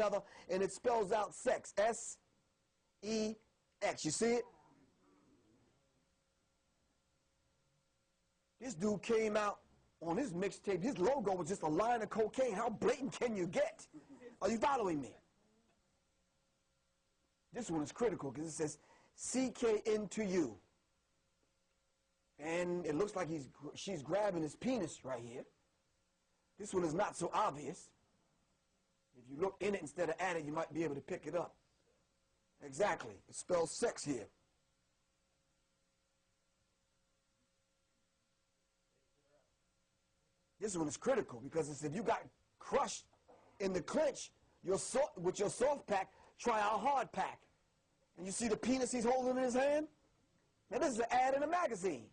another, and it spells out sex. S-E-X. You see it? This dude came out on his mixtape. His logo was just a line of cocaine. How blatant can you get? Are you following me? This one is critical because it says CK into you. And it looks like she's grabbing his penis right here. This one is not so obvious. If you look in it instead of at it, you might be able to pick it up. Exactly. It spells sex here. This one is critical because it's if you got crushed in the clinch with your soft pack, try our hard pack. And you see the penis he's holding in his hand? Now this is an ad in a magazine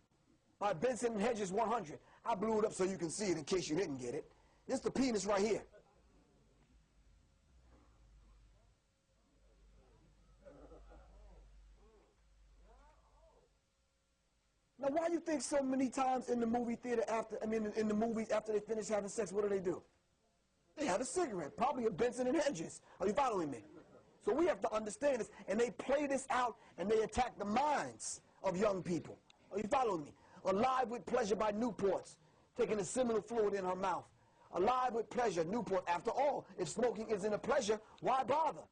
by Benson and Hedges 100. I blew it up so you can see it in case you didn't get it. This is the penis right here. Now, why do you think so many times in the movie theater in the movies after they finish having sex, what do? They have a cigarette, probably a Benson and Hedges. Are you following me? So we have to understand this, and they play this out, and they attack the minds of young people. Are you following me? Alive with Pleasure by Newports, taking a seminal fluid in her mouth. Alive with Pleasure, Newport. After all, if smoking isn't a pleasure, why bother?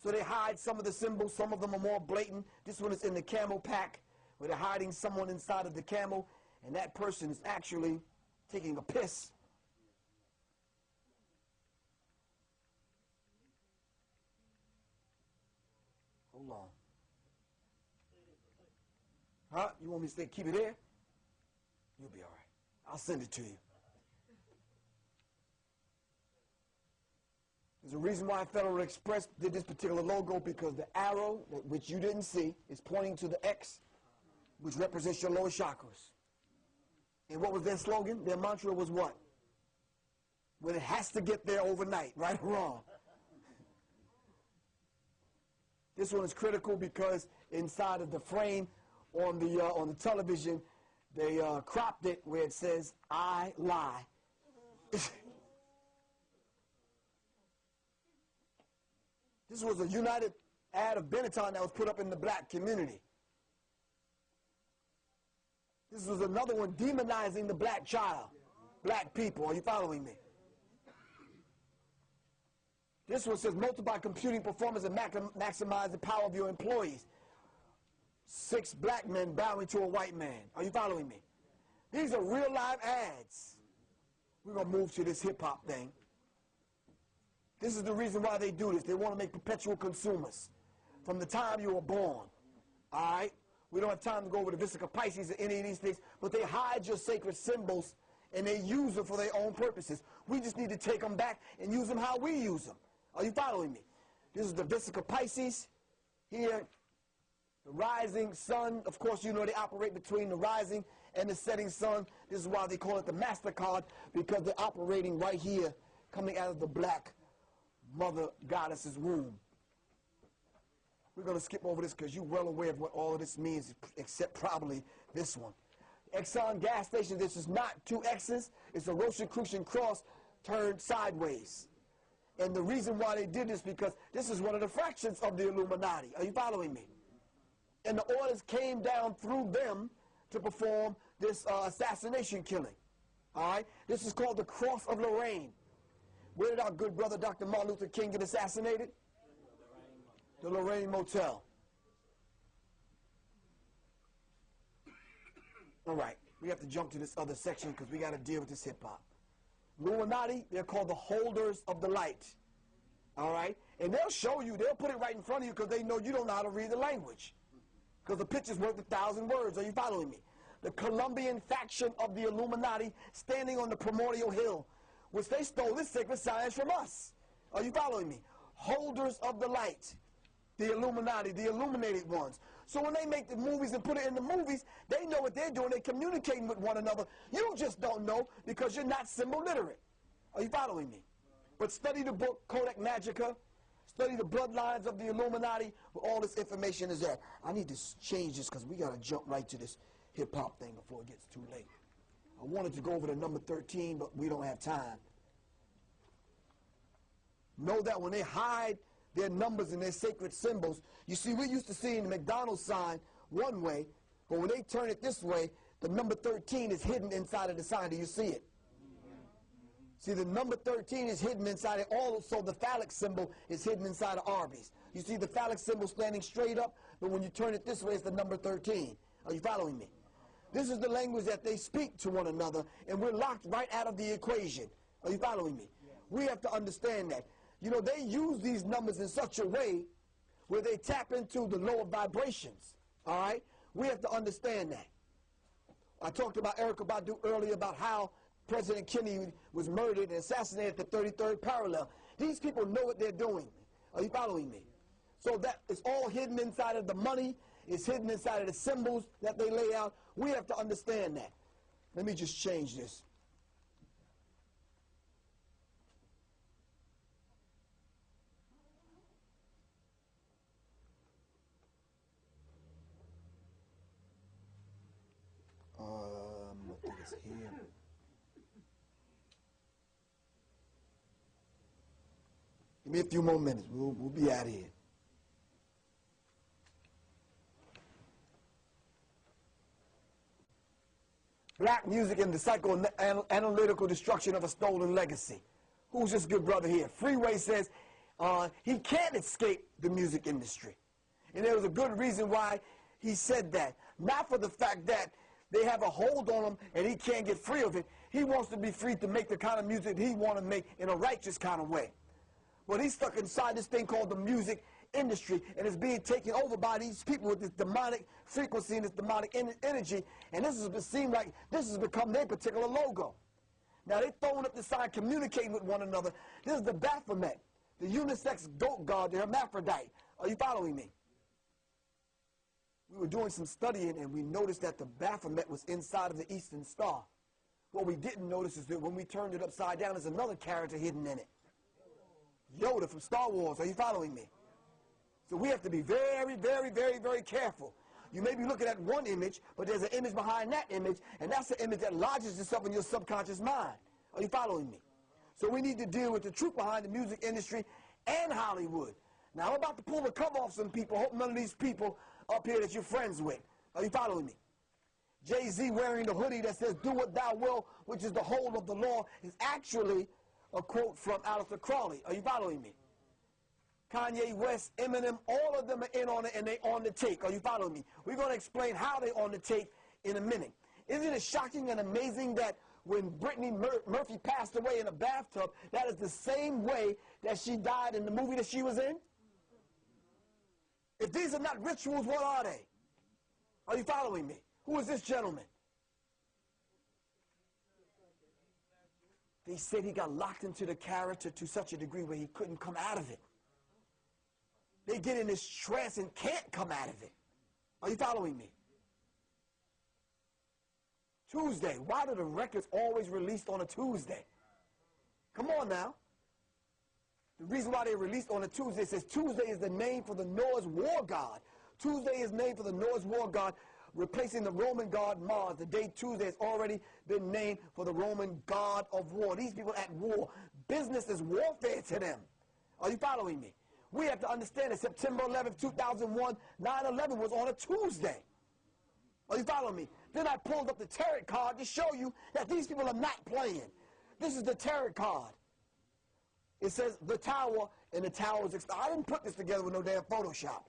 So they hide some of the symbols. Some of them are more blatant. This one is in the camel pack, where they're hiding someone inside of the camel, and that person is actually taking a piss. Hold on. Huh? You want me to stay, keep it there? You'll be all right. I'll send it to you. There's a reason why Federal Express did this particular logo, because the arrow, which you didn't see, is pointing to the X, which represents your lower chakras. And what was their slogan? Their mantra was what? Well, it has to get there overnight, right or wrong. This one is critical because inside of the frame on the television, they cropped it where it says, I lie. This was a United ad of Benetton that was put up in the black community. This was another one demonizing the black child, black people. Are you following me? This one says multiply computing performance and maximize the power of your employees. 6 black men bowing to a white man. Are you following me? These are real live ads. We're going to move to this hip hop thing. This is the reason why they do this. They want to make perpetual consumers from the time you were born. All right? We don't have time to go over the Vesica Pisces or any of these things, but they hide your sacred symbols and they use them for their own purposes. We just need to take them back and use them how we use them. Are you following me? This is the Vesica Pisces. Here, the rising sun. Of course, you know they operate between the rising and the setting sun. This is why they call it the MasterCard, because they're operating right here, coming out of the black mother goddess's womb. We're going to skip over this because you're well aware of what all of this means, except probably this one. Exxon gas station, this is not 2 X's. It's a Rosicrucian cross turned sideways. And the reason why they did this because this is one of the fractions of the Illuminati. Are you following me? And the orders came down through them to perform this assassination killing. All right? This is called the Cross of Lorraine. Where did our good brother Dr. Martin Luther King get assassinated? The Lorraine Motel. All right, we have to jump to this other section because we got to deal with this hip-hop. Illuminati, they're called the holders of the light. All right? And they'll show you, they'll put it right in front of you because they know you don't know how to read the language. Because the picture's worth 1,000 words. Are you following me? The Colombian faction of the Illuminati standing on the primordial hill, which they stole this sacred science from us. Are you following me? Holders of the light. The Illuminati, the illuminated ones. So when they make the movies and put it in the movies, they know what they're doing. They're communicating with one another. You just don't know because you're not symbol literate. Are you following me? But study the book, Codex Magica. Study the bloodlines of the Illuminati, where all this information is there. I need to change this because we got to jump right to this hip-hop thing before it gets too late. I wanted to go over to number 13, but we don't have time. know that when they hide their numbers and their sacred symbols, you see, we used to see the McDonald's sign one way, but when they turn it this way, the number 13 is hidden inside of the sign. Do you see it? See, the number 13 is hidden inside it. Also, the phallic symbol is hidden inside of Arby's. You see the phallic symbol standing straight up, but when you turn it this way, it's the number 13. Are you following me? This is the language that they speak to one another, and we're locked right out of the equation. Are you following me? We have to understand that. You know, they use these numbers in such a way where they tap into the lower vibrations. All right? We have to understand that. I talked about Erykah Badu earlier about how President Kennedy was murdered and assassinated at the 33rd parallel. These people know what they're doing. Are you following me? So that is all hidden inside of the money. It's hidden inside of the symbols that they lay out. We have to understand that. Let me just change this. I think it's here. Give me a few more minutes. We'll be out of here. Black music and the psychoanalytical destruction of a stolen legacy. Who's this good brother here? Freeway says he can't escape the music industry. And there was a good reason why he said that. Not for the fact that they have a hold on him and he can't get free of it. He wants to be free to make the kind of music he wants to make in a righteous kind of way. But he's stuck inside this thing called the music industry, and it's being taken over by these people with this demonic frequency and this demonic energy, and it seems like this has become their particular logo. Now they're throwing up the sign, communicating with one another. This is the Baphomet, the unisex goat god, the hermaphrodite. Are you following me? We were doing some studying, and we noticed that the Baphomet was inside of the Eastern Star. What we didn't notice is that when we turned it upside down, there's another character hidden in it. Yoda from Star Wars. Are you following me? So we have to be very, very, very, very careful. You may be looking at one image, but there's an image behind that image, and that's the image that lodges itself in your subconscious mind. Are you following me? So we need to deal with the truth behind the music industry and Hollywood. Now, I'm about to pull the cover off some people. Hope none of these people up here that you're friends with. Are you following me? Jay-Z wearing the hoodie that says, "Do what thou will," which is the whole of the law, is actually a quote from Aleister Crowley. Are you following me? Kanye West, Eminem, all of them are in on it, and they on the take. Are you following me? We're going to explain how they on the take in a minute. Isn't it shocking and amazing that when Brittany Murphy passed away in a bathtub, that is the same way that she died in the movie that she was in? If these are not rituals, what are they? Are you following me? Who is this gentleman? They said he got locked into the character to such a degree where he couldn't come out of it. They get in this trance and can't come out of it. Are you following me? Tuesday. Why do the records always released on a Tuesday? Come on now. The reason why they released on a Tuesday says Tuesday is the name for the Norse war god. Tuesday is named for the Norse war god, replacing the Roman god Mars. The day Tuesday has already been named for the Roman god of war. These people at war. Business is warfare to them. Are you following me? We have to understand that September 11th, 2001, 9/11 was on a Tuesday. Are you following me? Then I pulled up the tarot card to show you that these people are not playing. This is the tarot card. It says the tower, and the tower is... I didn't put this together with no damn Photoshop.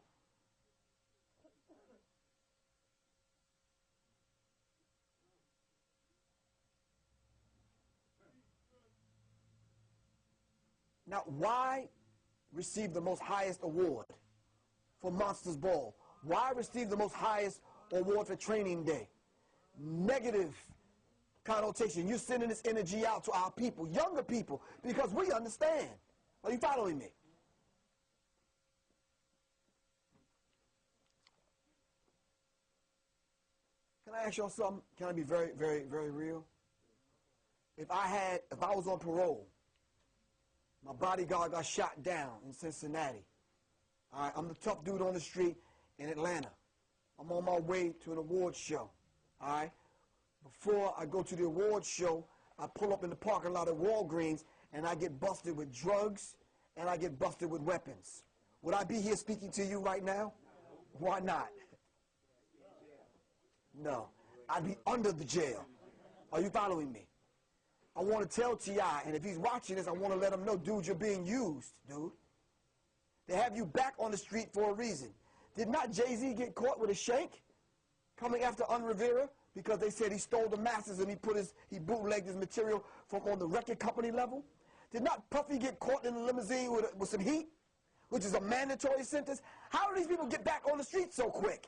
Now, why receive the most highest award for Monsters Ball? Why receive the most highest award for Training Day? Negative connotation. You're sending this energy out to our people, younger people, because we understand. Are you following me? Can I ask y'all something? Can I be very, very, very real? If I was on parole, my bodyguard got shot down in Cincinnati. All right, I'm the tough dude on the street in Atlanta. I'm on my way to an awards show. All right? Before I go to the awards show, I pull up in the parking lot at Walgreens, and I get busted with drugs and I get busted with weapons, would I be here speaking to you right now? Why not? No. I'd be under the jail. Are you following me? I want to tell T.I., and if he's watching this, I want to let him know, dude, you're being used, dude. They have you back on the street for a reason. Did not Jay-Z get caught with a shank coming after Rivera because they said he stole the masters and he bootlegged his material from on the record company level? Did not Puffy get caught in a limousine with some heat, which is a mandatory sentence? How do these people get back on the street so quick?